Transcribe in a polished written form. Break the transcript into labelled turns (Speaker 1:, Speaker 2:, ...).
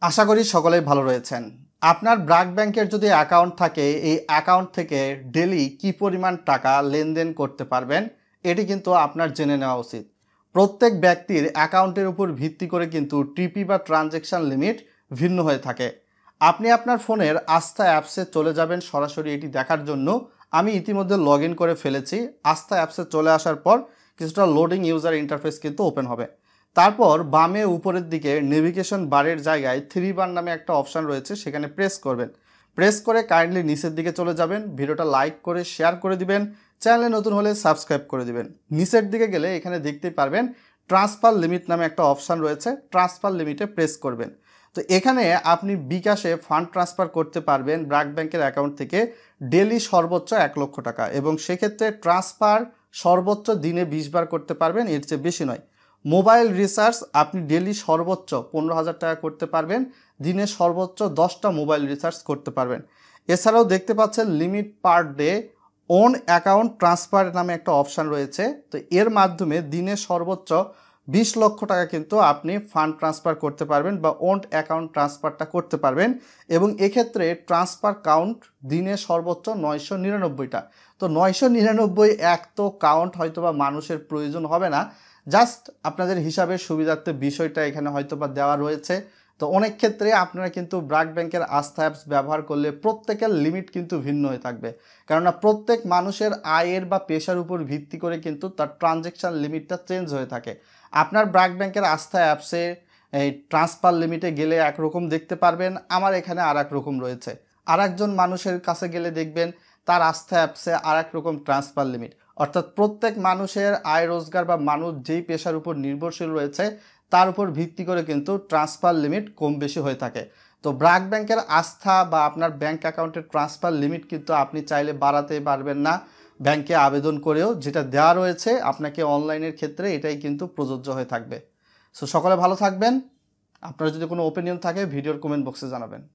Speaker 1: আশা করি সকলেই ভালো রয়েছেন। আপনার ব্র্যাক ব্যাংকের যদি অ্যাকাউন্ট থাকে, এই অ্যাকাউন্ট থেকে ডেলি কি পরিমাণ টাকা লেনদেন করতে পারবেন, এটি কিন্তু আপনার জেনে নেওয়া উচিত। প্রত্যেক ব্যক্তির অ্যাকাউন্টের উপর ভিত্তি করে কিন্তু টিপি বা ট্রানজ্যাকশন লিমিট ভিন্ন হয়ে থাকে। আপনি আপনার ফোনের আস্থা অ্যাপসে চলে যাবেন সরাসরি এটি দেখার জন্য। আমি ইতিমধ্যে লগ ইন করে ফেলেছি। আস্থা অ্যাপসে চলে আসার পর কিছুটা লোডিং ইউজার ইন্টারফেস কিন্তু ওপেন হবে। তারপর বামে উপরের দিকে নেভিগেশন বারের জায়গায় 3 বার নামে একটা অপশান রয়েছে, সেখানে প্রেস করবেন। প্রেস করে কাইন্ডলি নিচের দিকে চলে যাবেন, ভিডিওটা লাইক করে শেয়ার করে দিবেন, চ্যানেলে নতুন হলে সাবস্ক্রাইব করে দিবেন। নিচের দিকে গেলে এখানে দেখতেই পারবেন ট্রান্সফার লিমিট নামে একটা অপশান রয়েছে, ট্রান্সফার লিমিটে প্রেস করবেন। তো এখানে আপনি বিকাশে ফান্ড ট্রান্সফার করতে পারবেন ব্র্যাক ব্যাংকের অ্যাকাউন্ট থেকে ডেলি সর্বোচ্চ 1 লক্ষ টাকা, এবং সেক্ষেত্রে ট্রান্সফার সর্বোচ্চ দিনে 20 বার করতে পারবেন, এর চেয়ে বেশি নয়। মোবাইল রিচার্জ আপনি ডেলি সর্বোচ্চ 15,000 টাকা করতে পারবেন, দিনে সর্বোচ্চ 10টা মোবাইল রিচার্জ করতে পারবেন। এছাড়াও দেখতে পাচ্ছেন limit per day own account transfer নামে একটা অপশান রয়েছে। তো এর মাধ্যমে দিনে সর্বোচ্চ 20 লক্ষ টাকা কিন্তু আপনি ফান্ড ট্রান্সফার করতে পারবেন বা ওন অ্যাকাউন্ট ট্রান্সফারটা করতে পারবেন, এবং এক্ষেত্রে ট্রান্সফার কাউন্ট দিনে সর্বোচ্চ 999টা। তো 999 এক তো কাউন্ট হয়তো বা মানুষের প্রয়োজন হবে না, জাস্ট আপনাদের হিসাবের সুবিধার্থে বিষয়টা এখানে হয়তো বা দেওয়া রয়েছে। তো অনেক ক্ষেত্রে আপনারা কিন্তু ব্র্যাক ব্যাংকের আস্থা অ্যাপস ব্যবহার করলে প্রত্যেকের লিমিট কিন্তু ভিন্ন হয়ে থাকবে, কেননা প্রত্যেক মানুষের আয়ের বা পেশার উপর ভিত্তি করে কিন্তু তার ট্রানজ্যাকশান লিমিটটা চেঞ্জ হয়ে থাকে। আপনার ব্র্যাক ব্যাংকের আস্থা অ্যাপসে এই ট্রান্সফার লিমিটে গেলে একরকম দেখতে পারবেন, আমার এখানে আর এক রকম রয়েছে। আর একজন মানুষের কাছে গেলে দেখবেন তার আস্থা অ্যাপসে আর এক রকম ট্রান্সফার লিমিট। অর্থাৎ প্রত্যেক মানুষের আয় রোজগার বা মানুষ যেই পেশার উপর নির্ভরশীল রয়েছে তার উপর ভিত্তি করে কিন্তু ট্রান্সফার লিমিট কম বেশি হয়ে থাকে। তো ব্র্যাক ব্যাংকের আস্থা বা আপনার ব্যাংক অ্যাকাউন্টের ট্রান্সফার লিমিট কিন্তু আপনি চাইলে বাড়াতে পারবেন না ব্যাংকে আবেদন করেও, যেটা দেওয়া রয়েছে আপনাকে অনলাইনের ক্ষেত্রে এটাই কিন্তু প্রযোজ্য হয়ে থাকবে। সো সকলে ভালো থাকবেন। আপনার যদি কোনো ওপিনিয়ন থাকে ভিডিওর কমেন্ট বক্সে জানাবেন।